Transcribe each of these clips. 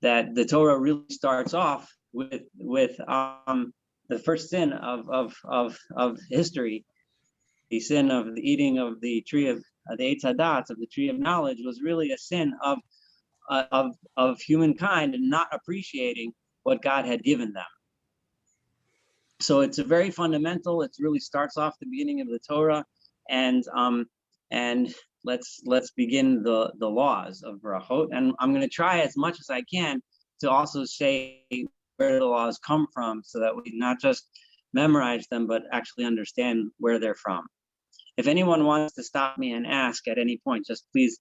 that the Torah really starts off with the first sin of history. The sin of the eating of the tree of the Eitz Hadat, of the tree of knowledge, was really a sin of humankind and not appreciating what God had given them. So it's a very fundamental. It really starts off the beginning of the Torah, and let's begin the laws of brachot. And I'm going to try as much as I can to also say where the laws come from, so that we not just memorize them, but actually understand where they're from. If anyone wants to stop me and ask at any point, just please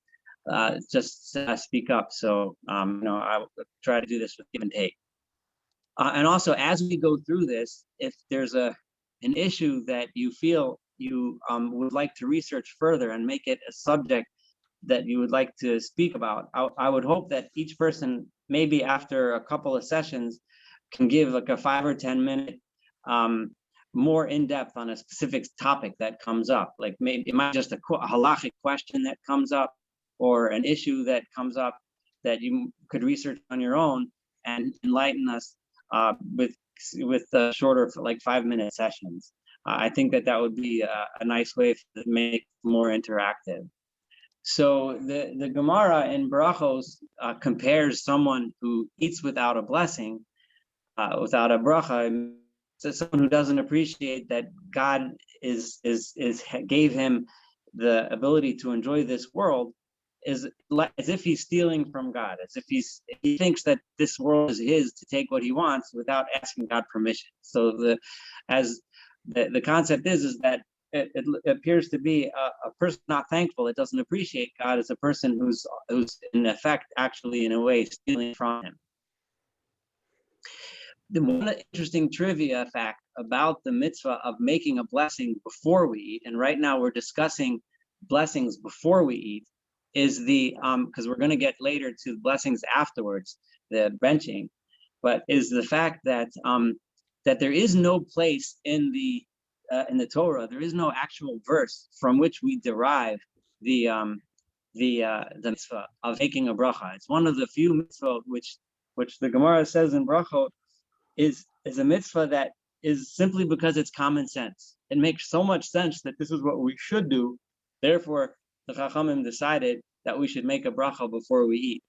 speak up. So I will try to do this with give and take. And also, as we go through this, if there's an issue that you feel you would like to research further and make it a subject that you would like to speak about, I would hope that each person, maybe after a couple of sessions, can give like a 5 or 10 minute more in-depth on a specific topic that comes up. Like maybe it might just a halachic question that comes up, or an issue that comes up that you could research on your own and enlighten us with shorter, like 5-minute sessions. I think that would be a nice way to make it more interactive. So the Gemara in Brachos compares someone who eats without a blessing, without a bracha, to someone who doesn't appreciate that God gave him the ability to enjoy this world, is as if he's stealing from God, as if he thinks that this world is his to take what he wants without asking God permission. So the concept is that it appears to be a person not thankful, that doesn't appreciate God, as a person who's in effect actually in a way stealing from him. The one interesting trivia fact about the mitzvah of making a blessing before we eat, and right now we're discussing blessings before we eat, is because we're going to get later to blessings afterwards, the benching, but is the fact that that there is no place in the Torah, there is no actual verse from which we derive the mitzvah of making a bracha. It's one of the few mitzvah which the Gemara says in brachot is a mitzvah that is simply because it's common sense. It makes so much sense that this is what we should do. Therefore, the Chachamim decided that we should make a bracha before we eat.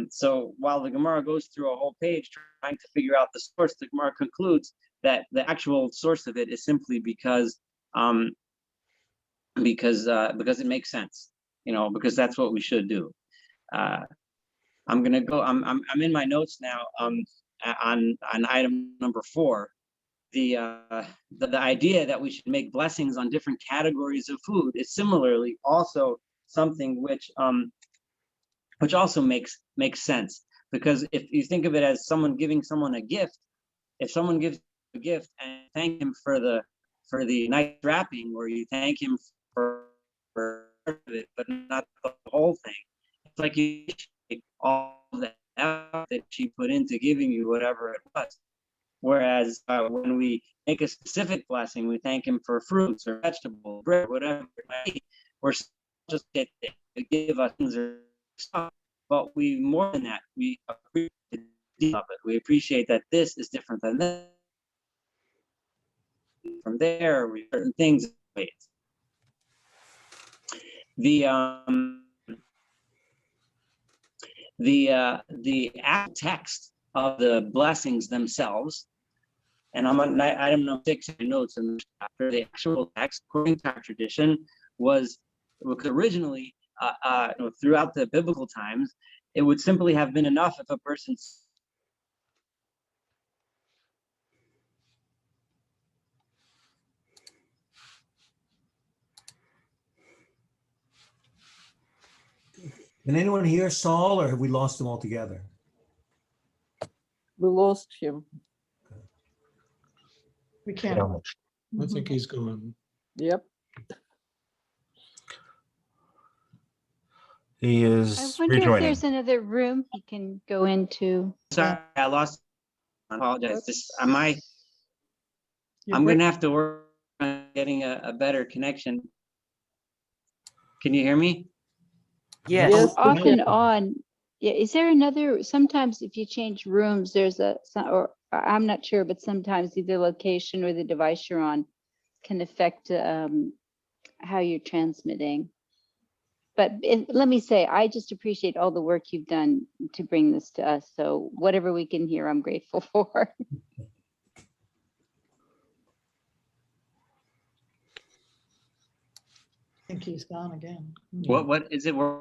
So while the Gemara goes through a whole page trying to figure out the source, the Gemara concludes that the actual source of it is simply because it makes sense, because that's what we should do. I'm gonna go. I'm in my notes now. On item number 4, the idea that we should make blessings on different categories of food is similarly also something which also makes sense, because if you think of it as someone giving someone a gift, if someone gives a gift and thank him for the nice wrapping, or you thank him for it but not the whole thing, it's like you take all the effort that she put into giving you whatever it was. Whereas when we make a specific blessing, we thank him for fruits or vegetables, bread, whatever it might be, we're just to give us things or stuff, but we more than that, we appreciate the deal of it. We appreciate that this is different than this. From there, we certain things. The actual text of the blessings themselves, and I'm on item number 6 in notes in the chapter. The actual text, according to our tradition, was originally throughout the biblical times, it would simply have been enough if a person Can anyone hear Saul, or have we lost him altogether? We lost him. We can't. I think he's gone. Yep. He is I wonder rejoining. if there's another room he can go into. Sorry, I lost. I apologize. I'm You're going to have to work on getting a better connection. Can you hear me? Yes. Off and on. Yeah, is there another, sometimes if you change rooms, there's or I'm not sure, but sometimes either location or the device you're on can affect how you're transmitting. But let me say, I just appreciate all the work you've done to bring this to us. So whatever we can hear, I'm grateful for. I think he's gone again. What is it? Yeah,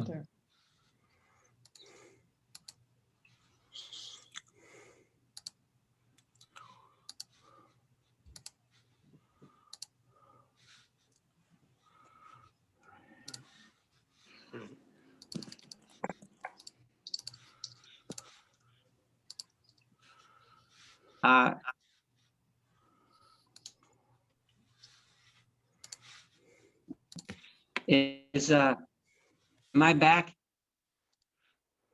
there. Am I back?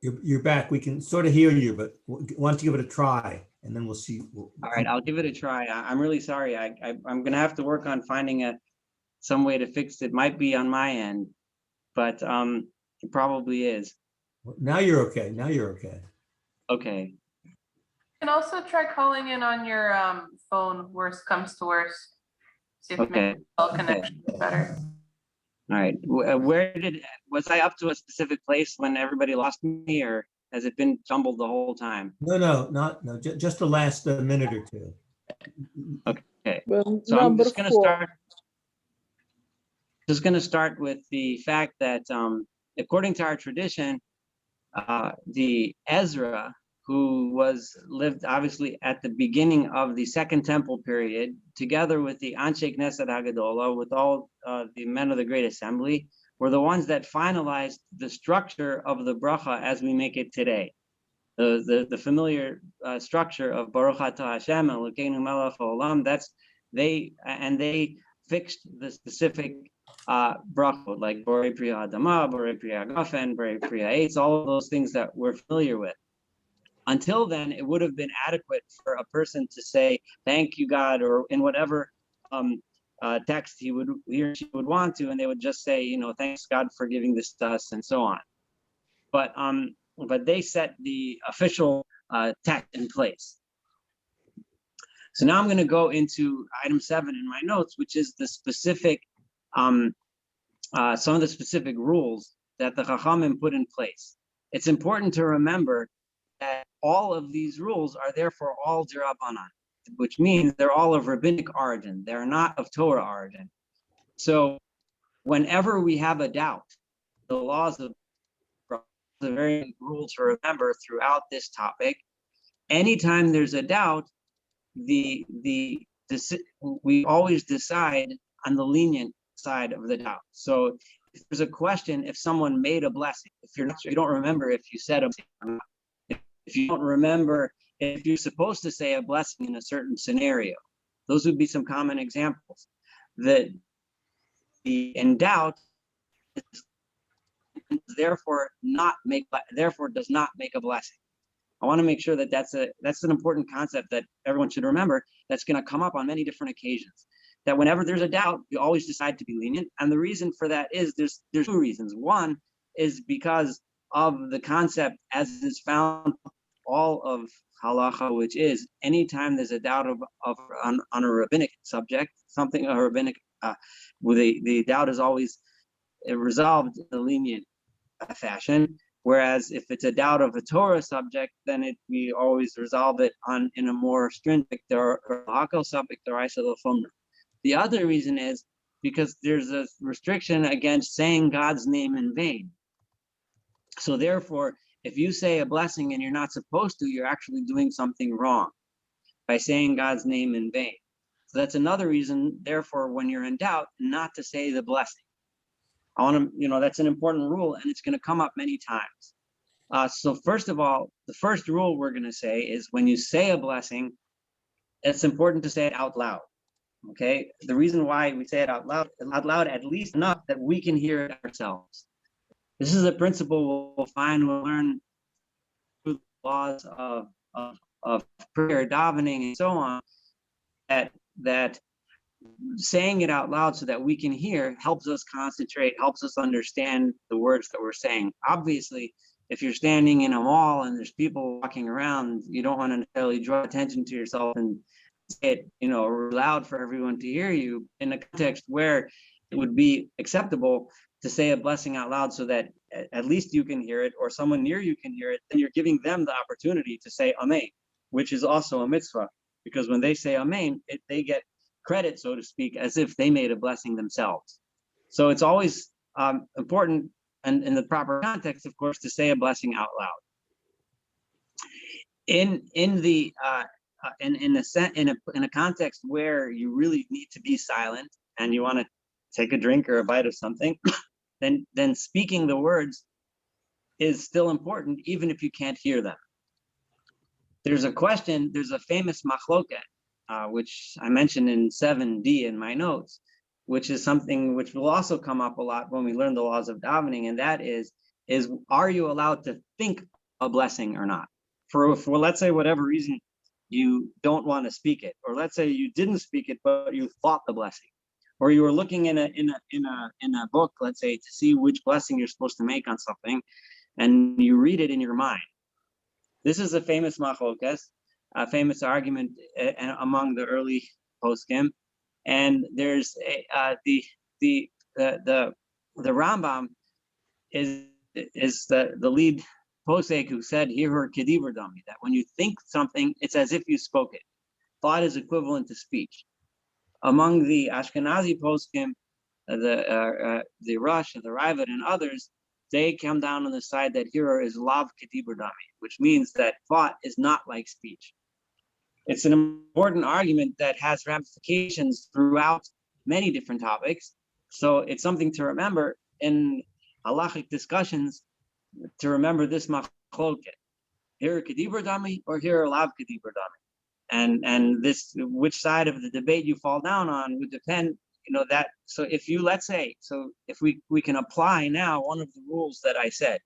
You're back. We can sort of hear you, but why don't you give it a try and then we'll see. All right, I'll give it a try. I'm really sorry. I'm gonna have to work on finding some way to fix it. Might be on my end, but it probably is. Now you're okay. Now you're okay. Okay. You can also try calling in on your phone, worst comes to worst. See if Okay. maybe cell connection is better. All right. Was I up to a specific place when everybody lost me, or has it been jumbled the whole time? No, just the last minute or two. Okay. Well, So I'm number just going to 4. start with the fact that according to our tradition, the Ezra, who lived obviously at the beginning of the Second Temple period, together with the Anshe Knesset Hagadola, with all the men of the Great Assembly, were the ones that finalized the structure of the bracha as we make it today. The familiar structure of Baruch Atah Hashem Elokeinu Melech Haolam. They fixed the specific brachot, like Borei Priya Adama, Borei Priya Gafen, Borei Priya Eitz, all of those things that we're familiar with. Until then, it would have been adequate for a person to say, thank you, God, or in whatever text he or she would want to, and they would just say, thanks, God, for giving this to us, and so on. But they set the official text in place. So now I'm going to go into item 7 in my notes, which is the specific, some of the specific rules that the Chachamim put in place. It's important to remember that all of these rules are therefore all D'Rabbanan, which means they're all of rabbinic origin. They're not of Torah origin. So whenever we have a doubt, the laws of the very rule to remember throughout this topic, anytime there's a doubt, we always decide on the lenient side of the doubt. So if there's a question, if someone made a blessing, if you don't remember if you said a blessing or not, if you don't remember if you're supposed to say a blessing in a certain scenario, those would be some common examples. That the in doubt therefore does not make a blessing. I want to make sure that that's an important concept that everyone should remember, that's going to come up on many different occasions. That whenever there's a doubt, you always decide to be lenient. And the reason for that is there's 2 reasons. One is because of the concept as is found all of halacha, which is anytime there's a doubt on a rabbinic subject, something a rabbinic, the doubt is always resolved in a lenient fashion. Whereas if it's a doubt of a Torah subject, then we always resolve it in a more stringent or hakol subject or isel fomra. The other reason is because there's a restriction against saying God's name in vain. So therefore, if you say a blessing and you're not supposed to, you're actually doing something wrong by saying God's name in vain. So that's another reason, therefore, when you're in doubt, not to say the blessing. That's an important rule, and it's going to come up many times. So first of all, the first rule we're going to say is when you say a blessing, it's important to say it out loud. Okay, the reason why we say it out loud at least enough that we can hear it ourselves. This is a principle we'll learn through the laws of prayer, davening, and so on. That saying it out loud so that we can hear helps us concentrate, helps us understand the words that we're saying. Obviously, if you're standing in a mall and there's people walking around, you don't want to necessarily draw attention to yourself and say it, loud for everyone to hear you, in a context where it would be acceptable to say a blessing out loud so that at least you can hear it or someone near you can hear it, and you're giving them the opportunity to say Amen, which is also a mitzvah, because when they say Amen, they get credit, so to speak, as if they made a blessing themselves. So it's always important, and in the proper context, of course, to say a blessing out loud. In a context where you really need to be silent and you want to take a drink or a bite of something, then speaking the words is still important, even if you can't hear them. There's a famous machloket, which I mentioned in 7D in my notes, which is something which will also come up a lot when we learn the laws of davening, and that is are you allowed to think a blessing or not? For let's say whatever reason you don't want to speak it, or let's say you didn't speak it but you thought the blessing, or you were looking in a book, let's say, to see which blessing you're supposed to make on something, and you read it in your mind. This is a famous machlokes, a famous argument among the early poskim, and there's the Rambam is the lead posek who said here Kiddish, that when you think something, it's as if you spoke it. Thought is equivalent to speech. Among the Ashkenazi poskim, the Rush and the Raavad and others, they come down on the side that here is lav Kiddish, which means that thought is not like speech. It's an important argument that has ramifications throughout many different topics. So it's something to remember in halachic discussions, to remember this machloket. Here Kiddish or here lav Kiddish. And this, which side of the debate you fall down on would depend, that. So if you, let's say, if we can apply now one of the rules that I said,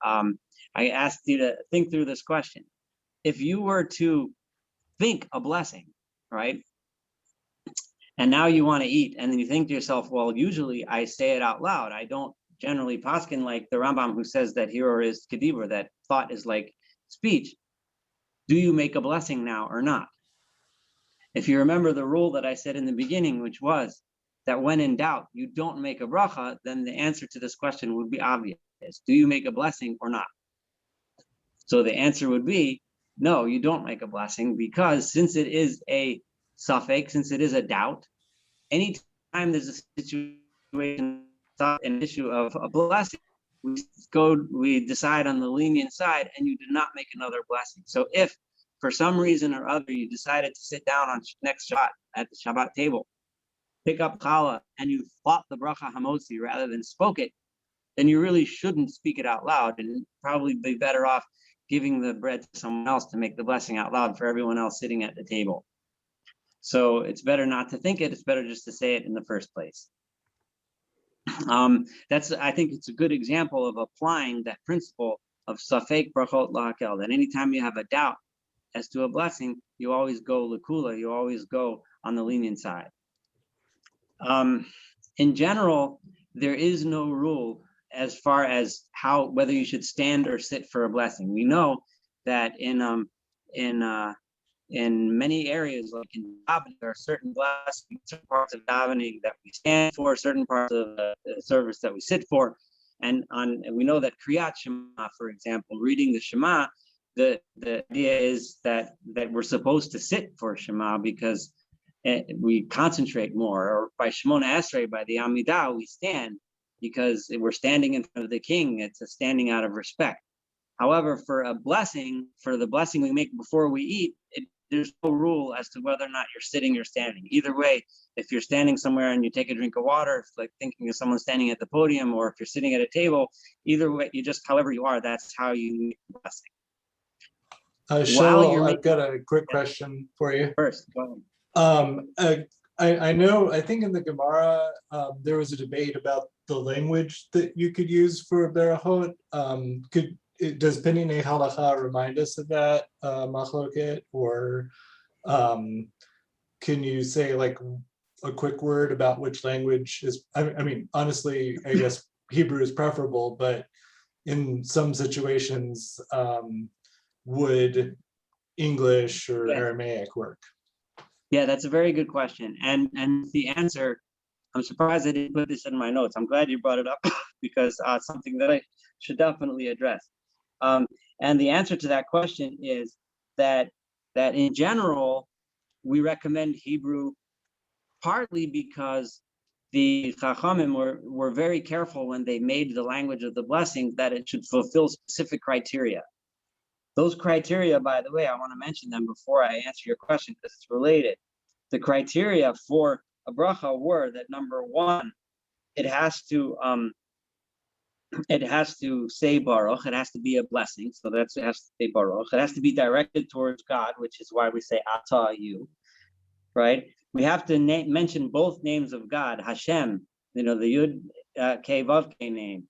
I asked you to think through this question. If you were to think a blessing, right? And now you want to eat, and then you think to yourself, well, usually I say it out loud. I don't generally paskin like the Rambam, who says that hero is Kiddish, that thought is like speech. Do you make a blessing now or not? If you remember the rule that I said in the beginning, which was that when in doubt, you don't make a bracha, then the answer to this question would be obvious. Do you make a blessing or not? So the answer would be, no, you don't make a blessing, because since it is a suffix, since it is a doubt, anytime there's a situation, an issue of a blessing, we decide on the lenient side, and you did not make another blessing. So if for some reason or other you decided to sit down on next Shabbat at the Shabbat table, pick up challah, and you thought the bracha hamotzi rather than spoke it, then you really shouldn't speak it out loud, and probably be better off giving the bread to someone else to make the blessing out loud for everyone else sitting at the table. So it's better not to think it. It's better just to say it in the first place. I think it's a good example of applying that principle of safek brachot lahakel, that anytime you have a doubt as to a blessing, you always go lekula, you always go on the lenient side. In general, there is no rule as far as whether you should stand or sit for a blessing. We know that in many areas, like in davening, there are certain blessings, certain parts of davening that we stand for, certain parts of the service that we sit for, and we know that Kriyat Shema, for example, reading the Shema, the idea is that we're supposed to sit for Shema because we concentrate more, or by Shemona Esrei, by the Amidah, we stand because we're standing in front of the king. It's a standing out of respect. However, for the blessing we make before we eat, there's no rule as to whether or not you're sitting or standing. Either way, if you're standing somewhere and you take a drink of water, it's like thinking of someone standing at the podium, or if you're sitting at a table, either way, you just, however you are, that's how you make the blessing. Shaul, I've got a quick question for you. First, go ahead. I think in the Gemara, there was a debate about the language that you could use for berachot. Does Pinine Halacha remind us of that machloket, or can you say like a quick word about which language is, I mean, honestly, I guess Hebrew is preferable, but in some situations, would English or Yeah. Aramaic work? Yeah, that's a very good question. And the answer, I'm surprised I didn't put this in my notes. I'm glad you brought it up because it's something that I should definitely address. And the answer to that question is that in general, we recommend Hebrew partly because the Chachamim were very careful when they made the language of the blessings that it should fulfill specific criteria. Those criteria, by the way, I want to mention them before I answer your question because it's related. The criteria for a bracha were that number one, it has to say baruch, it has to be a blessing, so it has to say baruch. It has to be directed towards God, which is why we say ata you, right? We have to mention both names of God, Hashem, the Yud Kei Vav Kei name,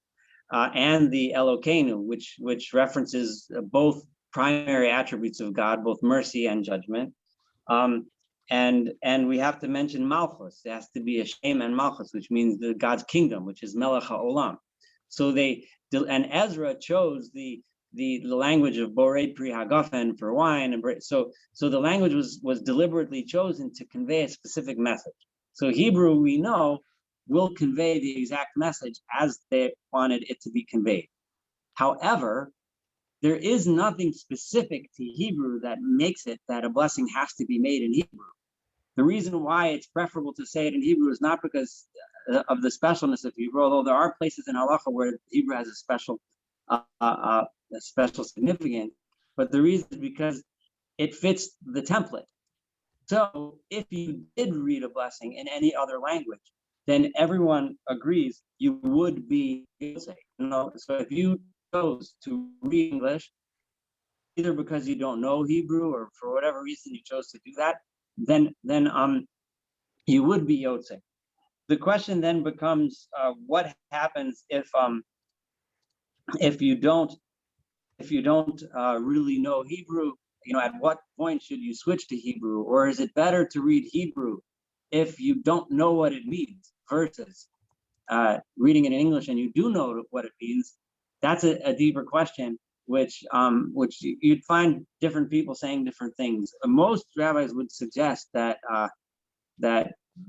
and the Elokeinu, which references both primary attributes of God, both mercy and judgment. And we have to mention Malchus. It has to be a Shem and Malchus, which means God's kingdom, which is Melech HaOlam. So and Ezra chose the language of Borei Pri Hagafen for wine, and so the language was deliberately chosen to convey a specific message. So Hebrew, we know, will convey the exact message as they wanted it to be conveyed. However, there is nothing specific to Hebrew that makes it that a blessing has to be made in Hebrew. The reason why it's preferable to say it in Hebrew is not because of the specialness of Hebrew, although there are places in Halacha where Hebrew has a special significance, but the reason is because it fits the template. So if you did read a blessing in any other language, then everyone agrees you would be Yosef. So if you chose to read English, either because you don't know Hebrew or for whatever reason you chose to do that, then you would be Yosef. The question then becomes, what happens if you don't really know Hebrew? At what point should you switch to Hebrew, or is it better to read Hebrew if you don't know what it means versus reading it in English and you do know what it means? That's a deeper question, which you'd find different people saying different things. Most rabbis would suggest that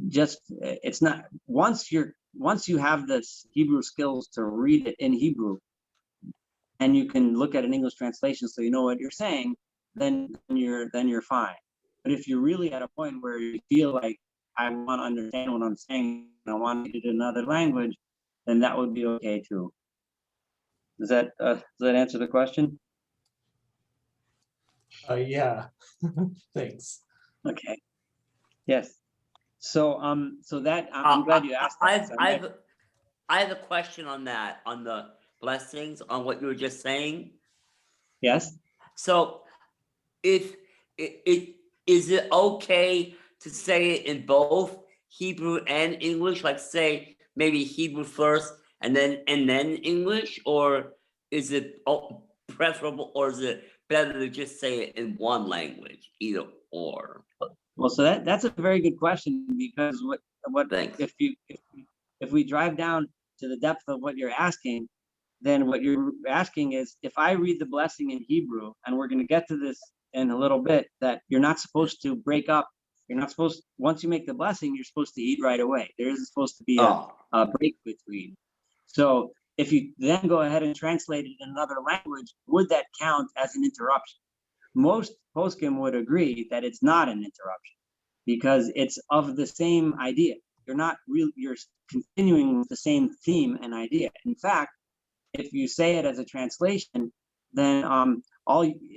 just it's not once you have this Hebrew skills to read it in Hebrew, and you can look at an English translation so you know what you're saying, then you're fine. But if you're really at a point where you feel like I want to understand what I'm saying, and I want to read it in another language, then that would be okay too. Does that answer the question? Yeah. Thanks. Okay. Yes. So that I'm glad you asked that. I have a question on that, on the blessings, on what you were just saying. Yes. So if is it okay to say it in both Hebrew and English, like say maybe Hebrew first and then English, or is it preferable, or is it better to just say it in one language, either or? Well, so that's a very good question, because what Thanks. if we drive down to the depth of what you're asking, then what you're asking is, if I read the blessing in Hebrew, and we're going to get to this in a little bit, that you're not supposed to break up. You're not supposed, once you make the blessing, you're supposed to eat right away. There isn't supposed to be a break between. So if you then go ahead and translate it in another language, would that count as an interruption? Most poskim would agree that it's not an interruption, because it's of the same idea. You're continuing with the same theme and idea. In fact, if you say it as a translation, then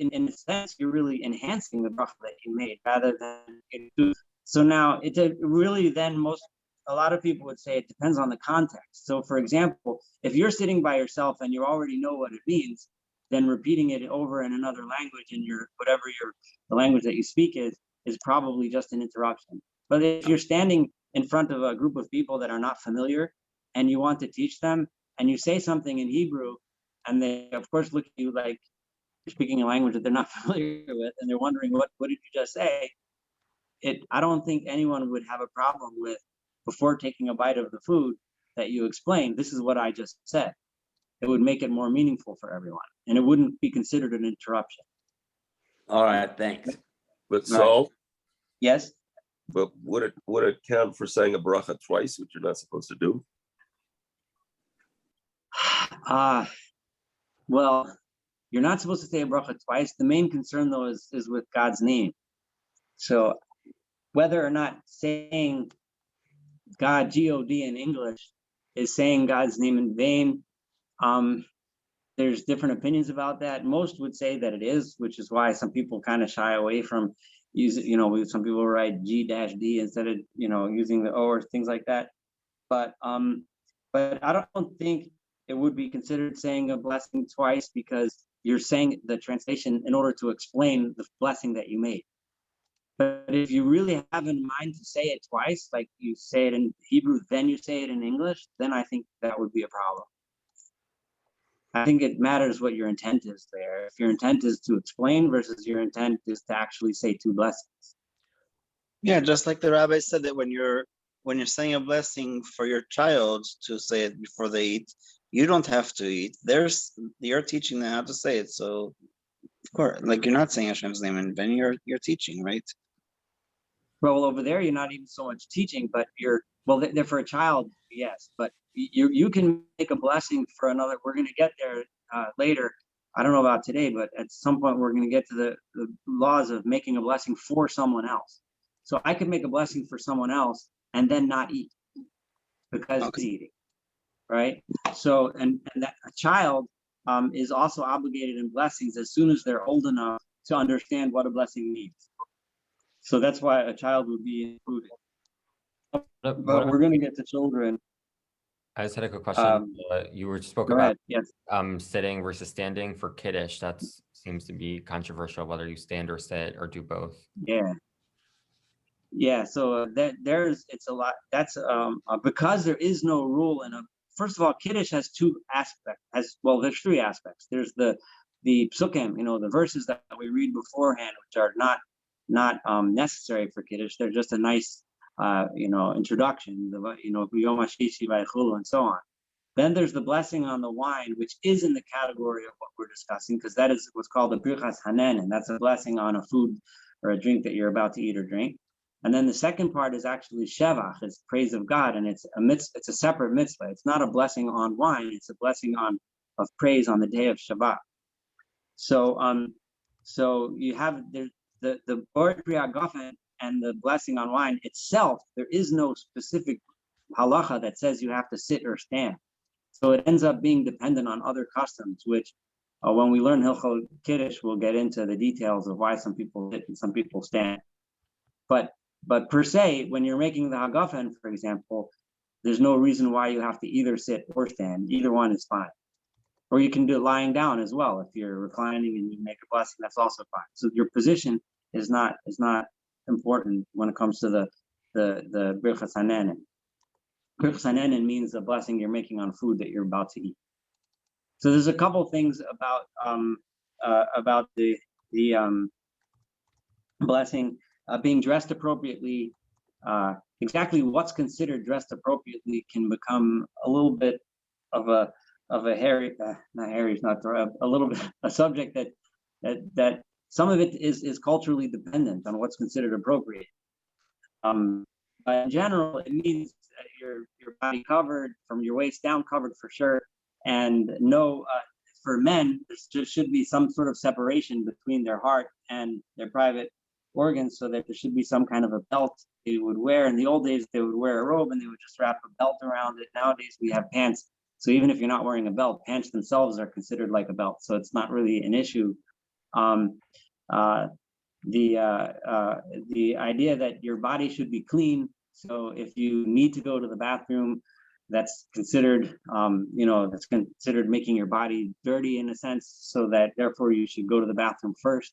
in a sense, you're really enhancing the bracha that you made rather than. So now it's really then a lot of people would say it depends on the context. So for example, if you're sitting by yourself and you already know what it means, then repeating it over in another language in the language that you speak is probably just an interruption. But if you're standing in front of a group of people that are not familiar and you want to teach them, and you say something in Hebrew, and they of course look at you like you're speaking a language that they're not familiar with, and they're wondering what did you just say, I don't think anyone would have a problem with, before taking a bite of the food, that you explain, this is what I just said. It would make it more meaningful for everyone, and it wouldn't be considered an interruption. All right, thanks. But Right. Saul, Yes? but would it count for saying a bracha twice, which you're not supposed to do? Well, you're not supposed to say a bracha twice. The main concern, though, is with God's name. So whether or not saying God, G-O-D in English, is saying God's name in vain, there's different opinions about that. Most would say that it is, which is why some people kind of shy away from using, some people write G-D instead of, using the O or things like that. But I don't think it would be considered saying a blessing twice, because you're saying the translation in order to explain the blessing that you made. But if you really have in mind to say it twice, like you say it in Hebrew, then you say it in English, then I think that would be a problem. I think it matters what your intent is there. If your intent is to explain versus your intent is to actually say two blessings. Yeah, just like the rabbi said that when you're saying a blessing for your child to say it before they eat, you don't have to eat. You're teaching them how to say it. So of course, like, you're not saying Hashem's name in vain, you're teaching, right? Well, over there, you're not even so much teaching, but they're for a child, yes, but you can make a blessing for another. We're going to get there later. I don't know about today, but at some point we're going to get to the laws of making a blessing for someone else. So I could make a blessing for someone else and then not eat because it's eating, right? So, and that a child is also obligated in blessings as soon as they're old enough to understand what a blessing means. So that's why a child would be included. But we're going to get to children. I just had a quick question. You spoke about yes. Sitting versus standing for Kiddish. That seems to be controversial, whether you stand or sit or do both. Yeah. So it's a lot. That's because there is no rule first of all, Kiddish has two aspects. There's three aspects. There's the psukim, the verses that we read beforehand, which are not necessary for Kiddish. They're just a nice introduction, and so on. Then there's the blessing on the wine, which is in the category of what we're discussing, because that is what's called the birchas hanen, and that's a blessing on a food or a drink that you're about to eat or drink. And then the second part is actually shevach, it's praise of God, and it's a separate mitzvah. It's not a blessing on wine; it's a blessing of praise on the day of Shabbat. So you have the Bor Priya Gofen and the blessing on wine itself. There is no specific halacha that says you have to sit or stand. So it ends up being dependent on other customs, which when we learn Hilchot Kiddush, we'll get into the details of why some people sit and some people stand. But per se, when you're making the hagafen, for example, there's no reason why you have to either sit or stand. Either one is fine. Or you can do it lying down as well. If you're reclining and you make a blessing, that's also fine. So your position is not important when it comes to the birchas hanen. Birchas hanen means the blessing you're making on food that you're about to eat. So there's a couple things about the blessing being dressed appropriately. Exactly what's considered dressed appropriately can become a little bit of a hairy, not hairy is not the, a little bit a subject that some of it is culturally dependent on what's considered appropriate. But in general, it means your body covered from your waist down, covered for sure, and no. For men, there should be some sort of separation between their heart and their private organs, so that there should be some kind of a belt they would wear. In the old days, they would wear a robe and they would just wrap a belt around it. Nowadays, we have pants. So even if you're not wearing a belt, pants themselves are considered like a belt. So it's not really an issue. The idea that your body should be clean. So if you need to go to the bathroom, that's considered, that's considered making your body dirty in a sense, so that therefore you should go to the bathroom first.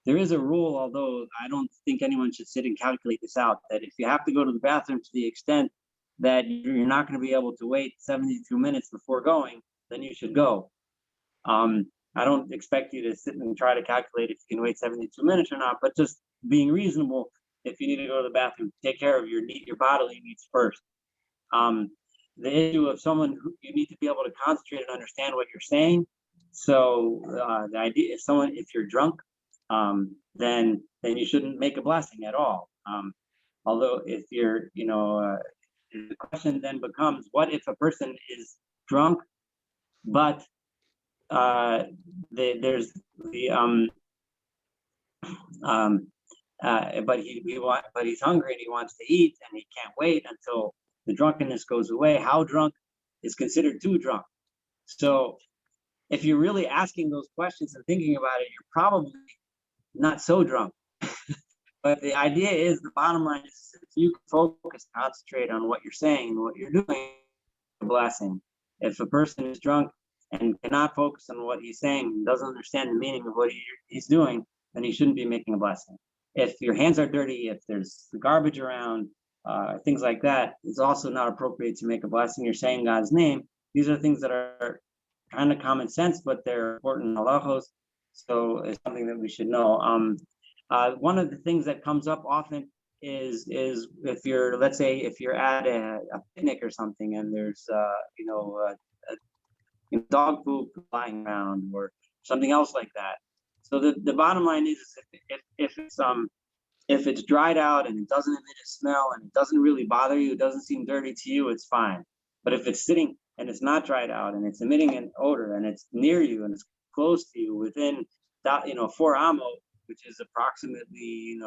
There is a rule, although I don't think anyone should sit and calculate this out, that if you have to go to the bathroom to the extent that you're not going to be able to wait 72 minutes before going, then you should go. I don't expect you to sit and try to calculate if you can wait 72 minutes or not, but just being reasonable, if you need to go to the bathroom, take care of your bodily needs first. The issue of someone who you need to be able to concentrate and understand what you're saying. So the idea is if you're drunk, then you shouldn't make a blessing at all. Although if you're, the question then becomes, what if a person is drunk, but but he's hungry and he wants to eat and he can't wait until the drunkenness goes away. How drunk is considered too drunk? So if you're really asking those questions and thinking about it, you're probably not so drunk. But the idea is, the bottom line is, if you focus, concentrate on what you're saying and what you're doing, a blessing. If a person is drunk and cannot focus on what he's saying and doesn't understand the meaning of what he's doing, then he shouldn't be making a blessing. If your hands are dirty, if there's garbage around, things like that, it's also not appropriate to make a blessing. You're saying God's name. These are things that are kind of common sense, but they're important halachos. So it's something that we should know. One of the things that comes up often is if you're, let's say, if you're at a picnic or something, and there's dog poop lying around or something else like that. So the bottom line is, if it's dried out and it doesn't emit a smell and it doesn't really bother you, it doesn't seem dirty to you, it's fine. But if it's sitting and it's not dried out and it's emitting an odor and it's near you and it's close to you within 4 amo, which is approximately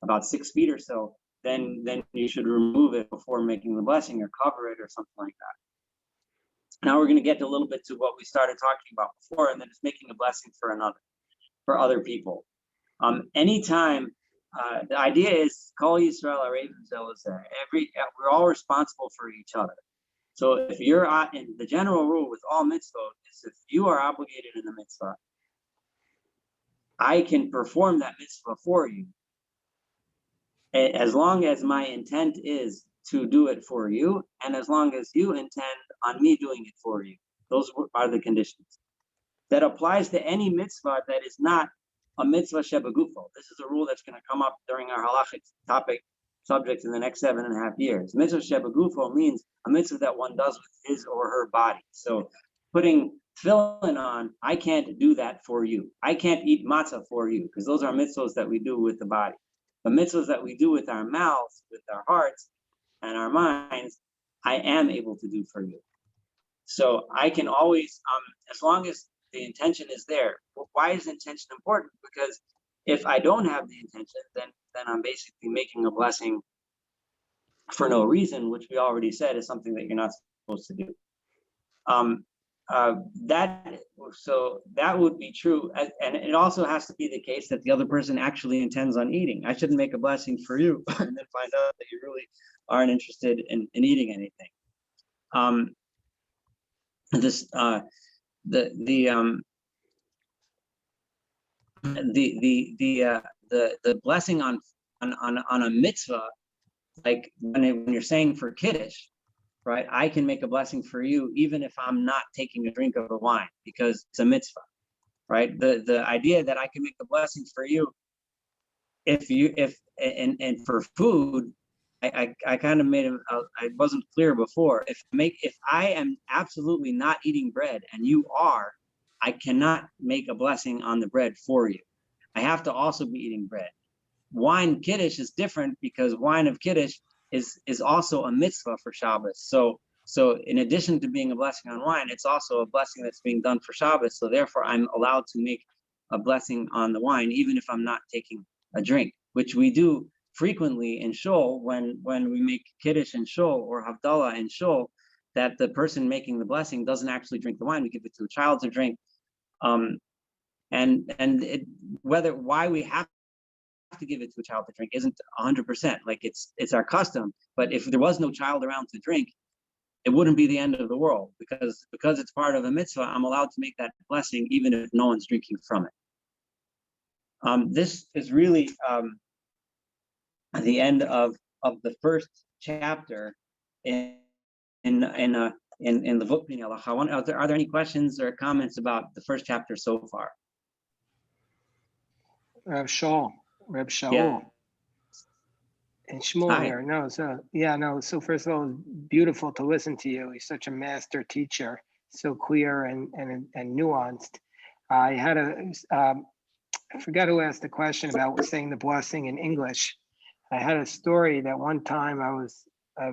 about 6 feet or so, then you should remove it before making the blessing or cover it or something like that. Now we're going to get a little bit to what we started talking about before, and then it's making a blessing for other people. Anytime the idea is Kol Yisrael Arev Zelazeh. We're all responsible for each other. So if you're in the general rule with all mitzvot is, if you are obligated in the mitzvah, I can perform that mitzvah for you, as long as my intent is to do it for you, and as long as you intend on me doing it for you. Those are the conditions. That applies to any mitzvah that is not a mitzvah shebagufo. This is a rule that's going to come up during our halachic subjects in the next 7.5 years. Mitzvah shebagufo means a mitzvah that one does with his or her body. So putting tefillin on, I can't do that for you. I can't eat matzah for you, because those are mitzvahs that we do with the body. The mitzvahs that we do with our mouths, with our hearts, and our minds, I am able to do for you. So I can always, as long as the intention is there. Why is intention important? Because if I don't have the intention, then I'm basically making a blessing for no reason, which we already said is something that you're not supposed to do. That would be true, and it also has to be the case that the other person actually intends on eating. I shouldn't make a blessing for you and then find out that you really aren't interested in eating anything. The blessing on a mitzvah, like when you're saying for Kiddish, right? I can make a blessing for you even if I'm not taking a drink of the wine, because it's a mitzvah, right? The idea that I can make a blessing for you and for food, I kind of made I wasn't clear before. If I am absolutely not eating bread and you are, I cannot make a blessing on the bread for you. I have to also be eating bread. Wine Kiddish is different, because wine of Kiddish is also a mitzvah for Shabbos. So in addition to being a blessing on wine, it's also a blessing that's being done for Shabbos. So therefore, I'm allowed to make a blessing on the wine, even if I'm not taking a drink, which we do frequently in shul when we make Kiddish in shul or Havdalah in shul, that the person making the blessing doesn't actually drink the wine. We give it to a child to drink. Why we have to give it to a child to drink isn't 100%. Like it's our custom. But if there was no child around to drink, it wouldn't be the end of the world, because it's part of a mitzvah. I'm allowed to make that blessing even if no one's drinking from it. This is really the end of the first chapter in the Vukmin Halacha. Are there any questions or comments about the first chapter so far? Sure. Reb Shaul. Yeah. And Shmuel Hi. here. No, so yeah, no. So first of all, it's beautiful to listen to you. He's such a master teacher, so clear and nuanced. I had I forgot who asked the question about saying the blessing in English. I had a story that one time I was.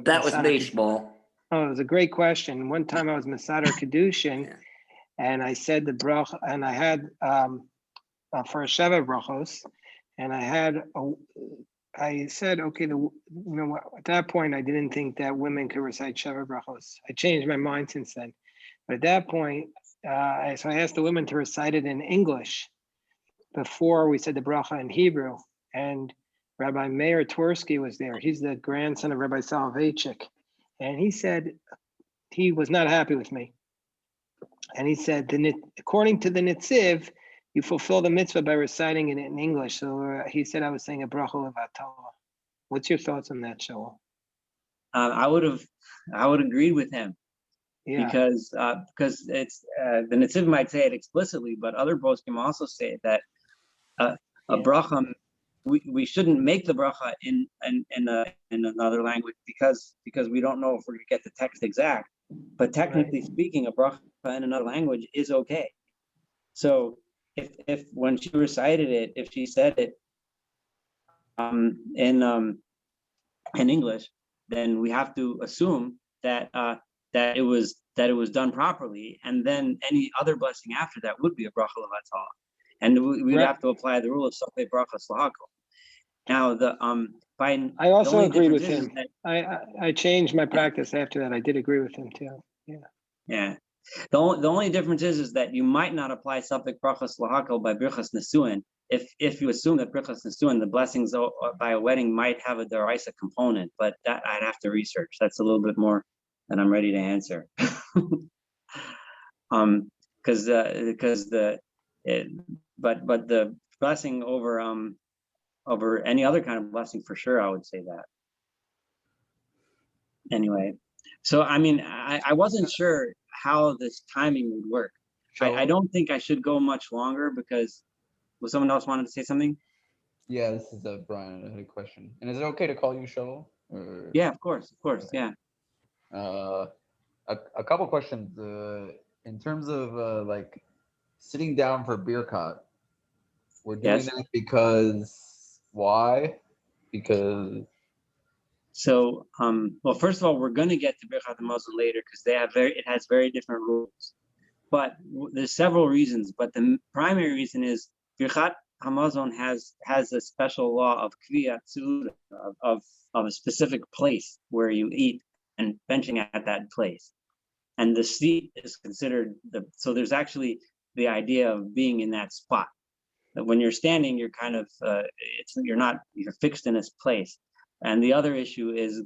That was me, Shmuel. Oh, it was a great question. One time I was Masader Kedushin, and I said the bracha, and I had for a Sheva brachos, and I said, okay, at that point I didn't think that women could recite Sheva brachos. I changed my mind since then, but at that point, so I asked the women to recite it in English before we said the bracha in Hebrew, and Rabbi Meir Twersky was there. He's the grandson of Rabbi Soloveitchik. And he said he was not happy with me. And he said, according to the Nitziv, you fulfill the mitzvah by reciting it in English. So he said I was saying a bracha levatala. What's your thoughts on that, Shaul? I would agree with him. Yeah. Because it's the Nitziv might say it explicitly, but other poskim also say that a bracha, we shouldn't make the bracha in another language because we don't know if we're gonna get the text exact. But technically speaking, a bracha in another language is okay. So if when she recited it, if she said it in English, then we have to assume that that it was done properly, and then any other blessing after that would be a bracha levatala, and we'd have to apply the rule of sofei brachas lahakol. Now I also agreed with him. I changed my practice after that. I did agree with him too. Yeah. Yeah. The only difference is that you might not apply sofei brachas lahakol by birchas nesuin if you assume that birchas nesuin, the blessings by a wedding, might have a deraisa component, but that I'd have to research. That's a little bit more than I'm ready to answer. Because the blessing over any other kind of blessing, for sure, I would say that. Anyway, so I mean, I wasn't sure how this timing would work. I don't think I should go much longer because someone else wanted to say something? Yeah, this is Brian. I had a question. And is it okay to call you Shaul? Yeah, of course, yeah. A couple questions. In terms of like sitting down for birkat, we're doing that because why? Because so well, first of all, we're going to get to birkat hamazon later because it has very different rules. But there's several reasons. But the primary reason is birkat hamazon has a special law of kviyat su'uda, of a specific place where you eat and benching at that place. And the seat is considered so there's actually the idea of being in that spot. That when you're standing, you're kind of you're fixed in this place. And the other issue is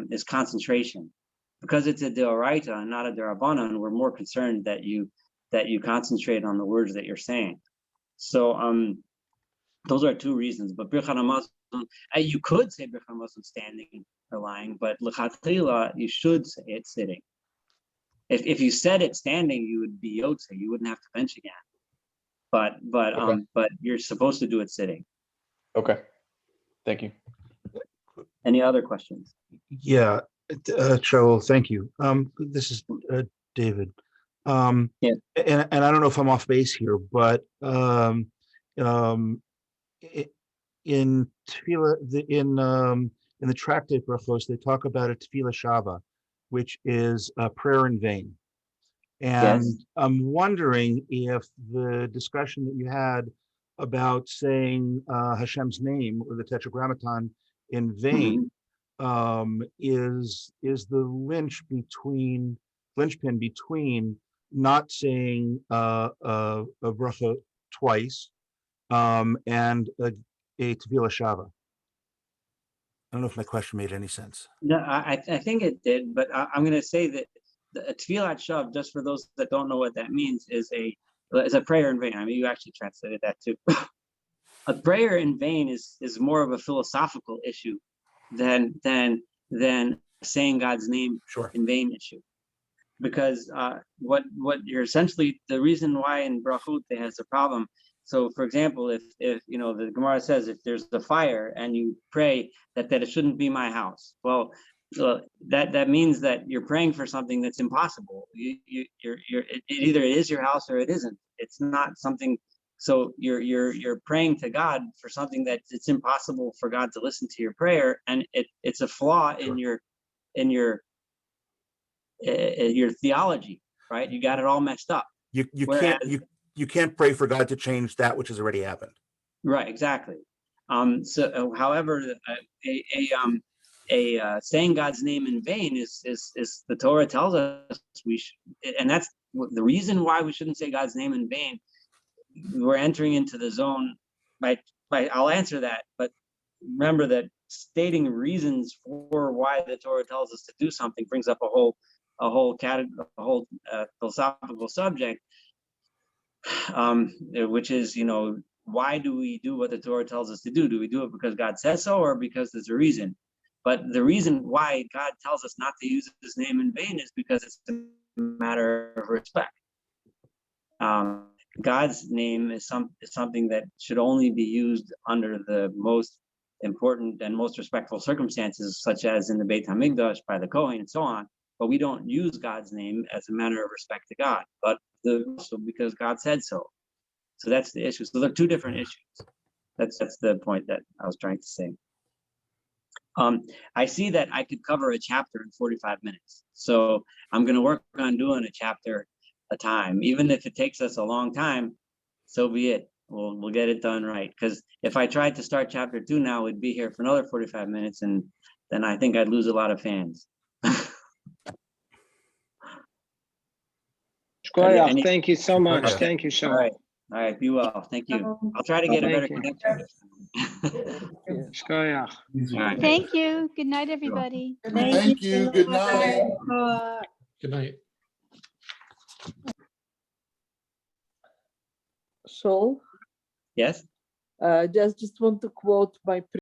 is concentration, because it's a deoraita and not a derabanan. We're more concerned that you concentrate on the words that you're saying. So those are two reasons. But birkat hamazon, you could say birkat hamazon standing or lying, but l'chatchila you should say it sitting. If you said it standing, you would be yotze. You wouldn't have to bench again. But you're supposed to do it sitting. Okay. Thank you. Any other questions? Yeah, Shaul, thank you. This is David. And I don't know if I'm off base here, but in tefillah, in the tractate brachos, they talk about a tefillah shava, which is a prayer in vain. And I'm wondering if the discussion that you had about saying Hashem's name or the Tetragrammaton in vain is the linchpin between not saying a bracha twice and a tefillah shava. I don't know if my question made any sense. No, I think it did, but I'm going to say that a tefillat shav, just for those that don't know what that means, is a prayer in vain. I mean, you actually translated that too. A prayer in vain is more of a philosophical issue than saying God's name in vain issue. because what you're essentially, the reason why in brachut they has a problem. So for example, if you know, the Gemara says if there's a fire and you pray that it shouldn't be my house, well, so that means that you're praying for something that's impossible. Either it is your house or it isn't. It's not something. So you're praying to God for something that it's impossible for God to listen to your prayer, and it's a flaw in your theology, right? You got it all messed up. You can't pray for God to change that which has already happened. Right, exactly. However, saying God's name in vain is the Torah tells us we should, and that's the reason why we shouldn't say God's name in vain. We're entering into the zone by I'll answer that, but remember that stating reasons for why the Torah tells us to do something brings up a whole philosophical subject, which is, you know, why do we do what the Torah tells us to do? Do we do it because God says so, or because there's a reason? But the reason why God tells us not to use his name in vain is because it's a matter of respect. God's name is something that should only be used under the most important and most respectful circumstances, such as in the Beit HaMikdash by the Kohen and so on. But we don't use God's name as a matter of respect to God, but also because God said so. So that's the issue. So they're two different issues. That's the point that I was trying to say. I see that I could cover a chapter in 45 minutes. So I'm going to work on doing a chapter a time, even if it takes us a long time, so be it. We'll get it done right. Because if I tried to start chapter 2 now, we'd be here for another 45 minutes, and then I think I'd lose a lot of fans. Shkoyach, thank you so much. Okay. Thank you, Shaul. All right, be well. Thank you. I'll try to get a better connection. Shkoyach. All right. Thank you. Good night, everybody. Thank you. Good night. Good night. Shaul, Yes. just want to quote my